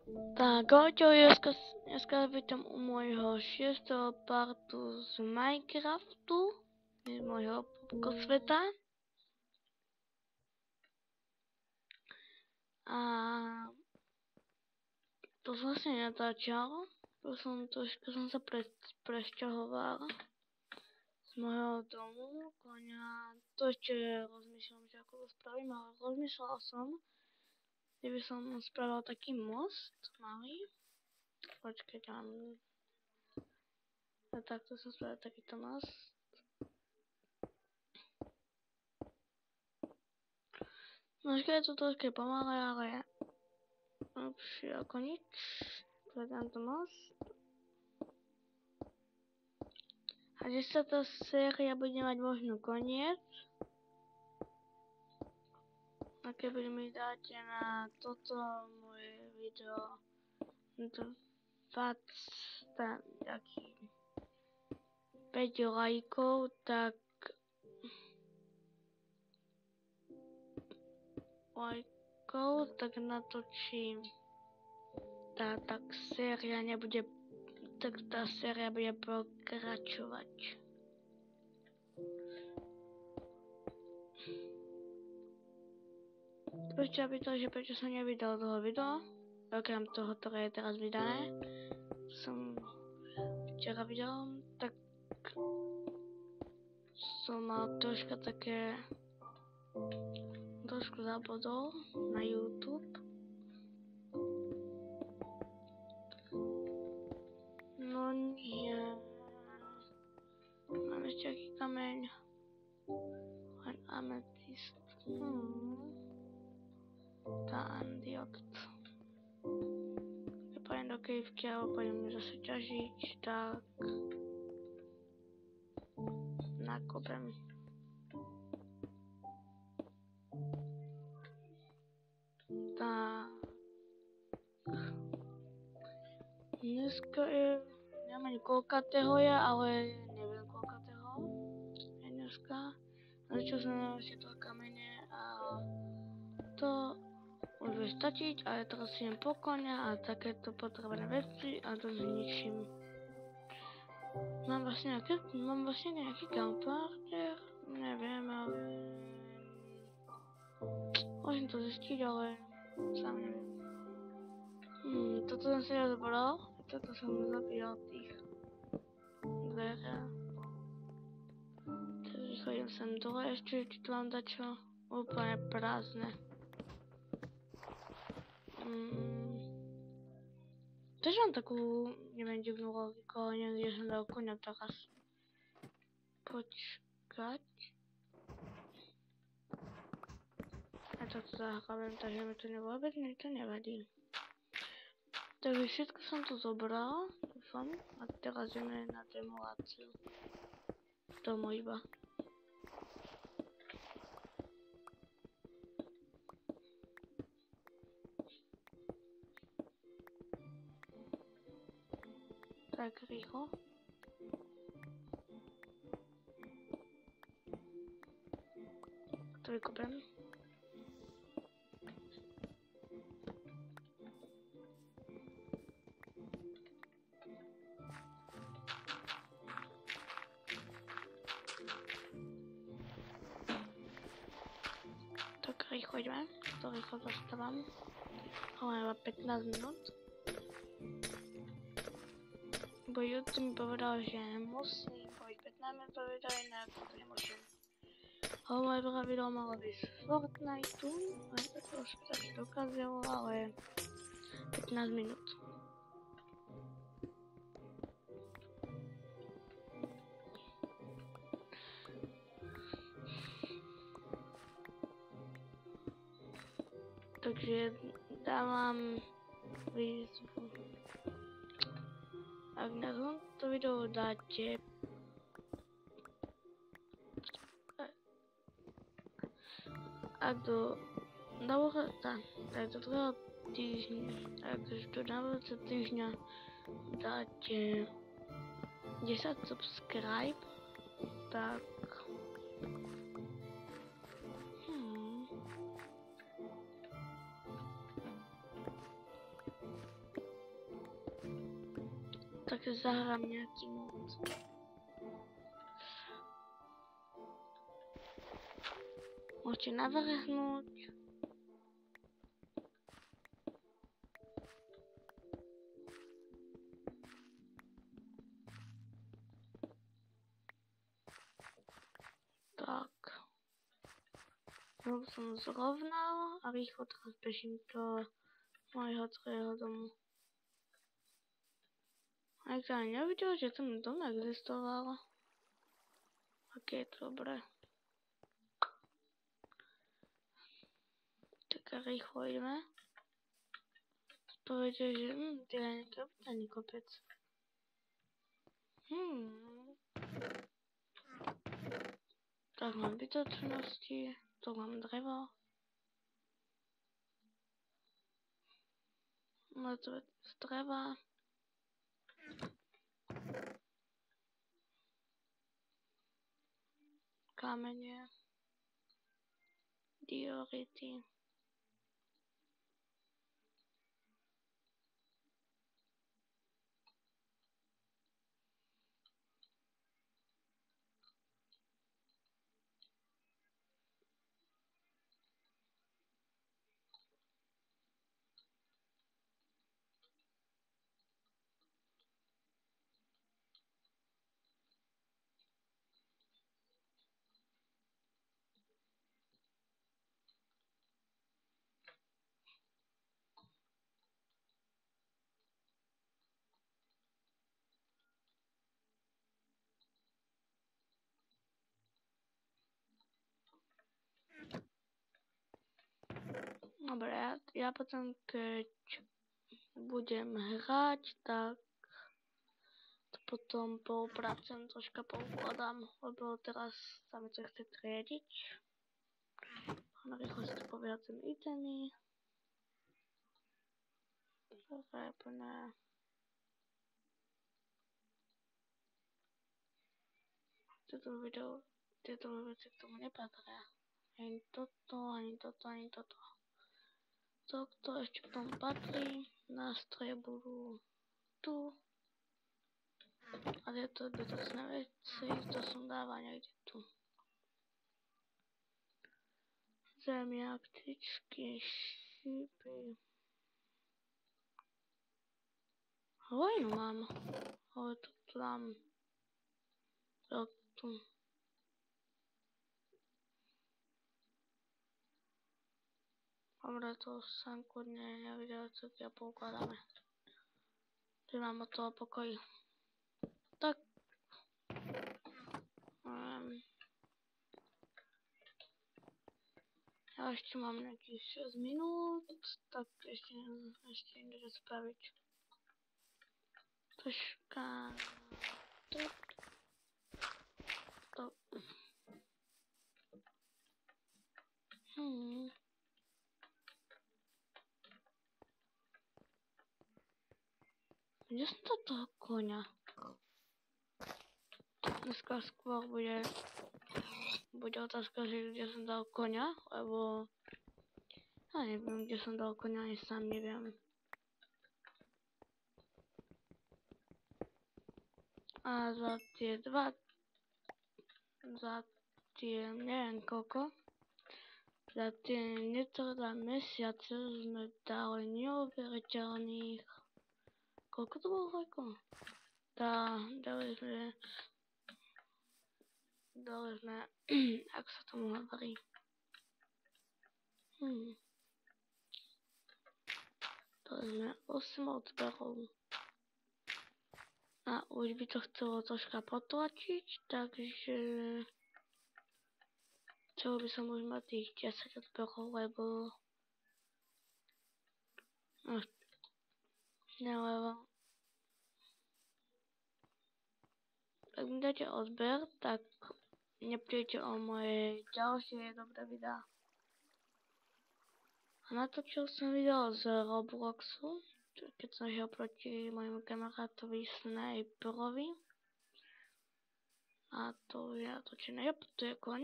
Tak, ahojte, dneska vítam u môjho 6. partu z Minecraftu, z môjho sveta. A to som vlastne natáčal, trošku som sa presťahoval z môjho domu, koňa, to ešte rozmýšľam, že ako to spravím, ale rozmýšľal som, že by som spravil taký most malý. Počkať, a takto som spravil takýto most. Možno je to trošku pomalé, ale lepšie ako nič. To je tento most. A že sa tá séria bude mať možno koniec. A keby mi dáte na toto moje video 5 lajkov, tak natočím tak séria nebude, tak tá séria bude pokračovať. Prečo by to, že prečo som nevydal toho videa, okrem toho, ktoré je teraz vydané, som včera videl, tak som mal trošku zabudol na YouTube. No nie. Mám ešte aký kameň. Len ametist. Tandiot. Keď pôjdem do kejvky, alebo pôjdem zase ťažiť, tak nakopem. Tak. Dneska je, neviem ani koľkatého je, ale neviem koľkatého je dneska. Začal som na všetko kamene a to už bude stačiť, ale teraz idem po koňa a takéto potrebné veci a to zničím. Mám vlastne nejaký campfire, neviem, ale môžem to zistiť, ale sám neviem. Toto som si rozbral, toto som zabíjal tých dvere. Takže chodím sem dole, ešte tu mám dačo úplne prázdne. Takže mám takú, neviem, divnú logiku, ale neviem, kde som dal koňa teraz. Počkať. A toto zahrabem, takže mi to vôbec to nevadí. Takže všetko som tu zobral, dúfam, a teraz ideme na demoláciu. Tomu iba. Tak rýchlo. To vykopem. Tak rýchlo ideme. To rýchlo zastávam. Ale iba 15 minút. Bo YouTube mi povedal, že musím povedať 15 minút video, inak to nemôžem. Ale moje prvá video malo byť z Fortniteu, aj to už tak dokázalo, ale 15 minút. Takže dávam výzvu. Ak na tomto videu dáte do druhého týždňa, takže do budúceho týždňa dáte 10 subscribe, tak tak zahrám nejaký mod. Môžete navrhnúť. Tak. Znovu som zrovnal a rýchlo teraz bežím do môjho druhého domu. A ja ani nevidel, že ten dom existoval. Ok, dobre. Tak rýchlo ideme. Povedal, že ty aj nejaký obytný kopec. Tak mám bytočnosti, tu mám drevo. Mŕtve z dreva. Kamene. Diority. Dobre, ja potom keď budem hrať, tak to potom poupracujem, troška poukladám, lebo teraz sa mi to chce triediť. Na rýchlo si to poviacem itemy. Zrejpne. Tieto veci k tomu nepatria. Ani toto, ani toto, ani toto. Toto ešte k tomu patrí. Nástroje budú tu. A tieto zbytočné veci, to som dáva niekde tu. Zemia, ptičky, šípy. Hojnu mám. Ale tu dám. Tu. Dobre, to som kudne nevidel, co ja poukladáme. Tu mám od toho pokoj. Tak. Ja ešte mám nejakých 6 minút, tak ešte niečo spraviť. Troška. To. Kde som to toho koňa? Dneska skôr bude otázka, že kde som dal koňa, lebo ja neviem, kde som dal koňa, ani sám neviem. A za tie neviem koľko, za tie necelé mesiace sme dali neuveriteľných, koľko to bolo hojko? Dali sme, ako sa tomu hovorí. Dali sme 8 odberov. A už by to chcelo troška potlačiť, takže chcelo by som už mať tých 10 odberov, lebo ak mi dáte odber, tak nepríjete o moje ďalšie dobré videá. A natočil som video z Robloxu, keď som šiel proti môjmu kamarátovi Sniperovi. A to je natočené. Jop, tu je koň.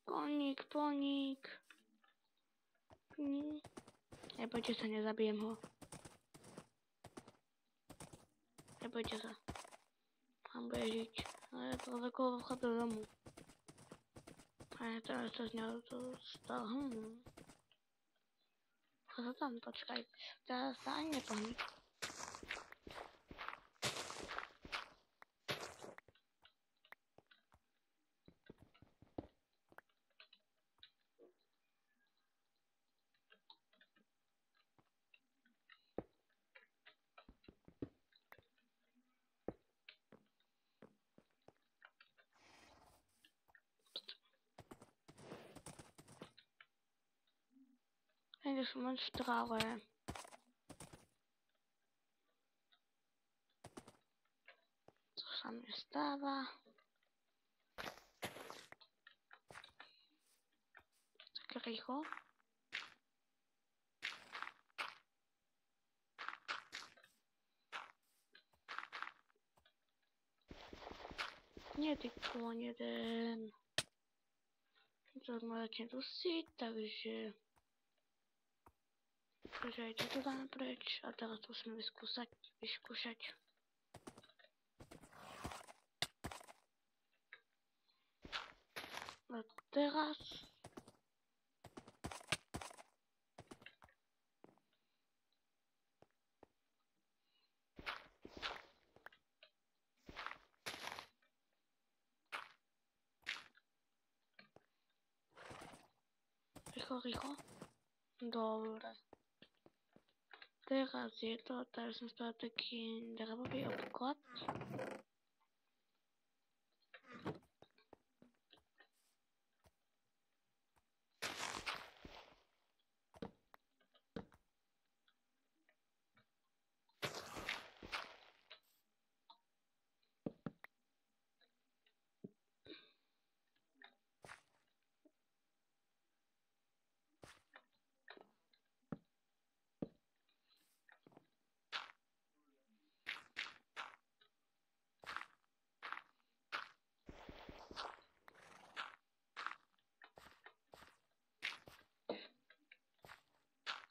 Koník. Nebojte sa, nezabijem ho. nebojte sa. Tam bude žiť. Ale je to okolo vchodu domu. A teraz to z neho to stalo. Čo sa tam, počkaj. Teraz sa ani nepohni. Ideš monštrále. Co sa mi stáva? Tak rýchlo. Nie, ty kôň jeden. To ma začne dusiť, takže aj toto dáme preč a teraz musíme vyskúšať. A teraz rýchlo. Dobre. Teraz je to, teraz som spravil taký drevový obklad.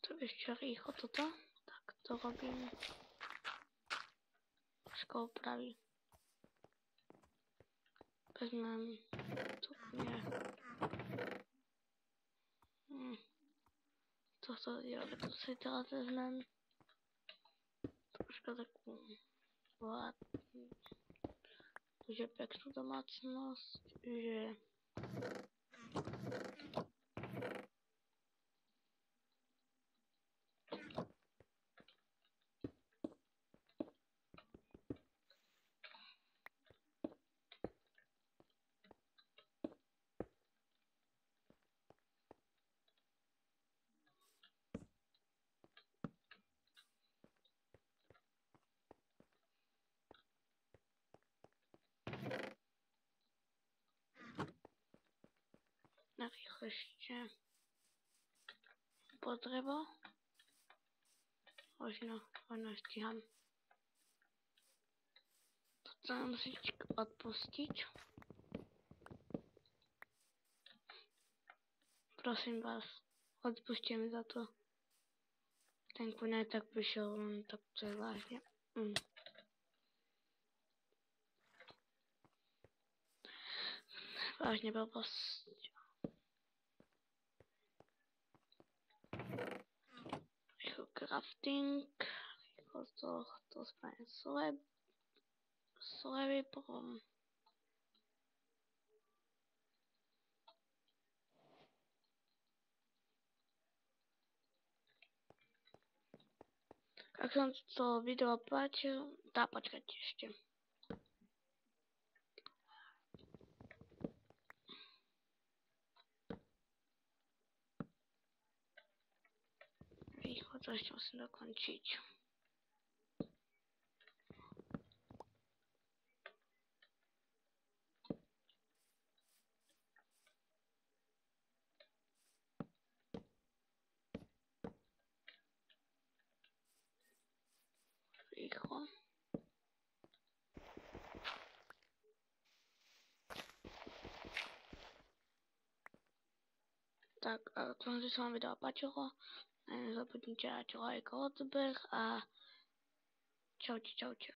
To ešte rýchlo toto. Tak to robím. Trošku opraví. Vezmem tu nie. Toto dielke, to si teraz vezmem. Trošku takú že peknú domácnosť, že narýchlo ešte potreba. Možno stíham. Toto musíš odpustiť. Prosím vás, odpustite mi za to. Ten kúň aj tak prišiel, tak to je vážne. Vážne blbosť. Rýchlo crafting. Rýchlo to spravím slevy potom. Ak sa vám to video páčil, počkajte ešte. Rýchlo to ešte musím dokončiť. Rýchlo. Tak, a to sa vám video páčilo. Nezabudnite dať like, odber a čaute.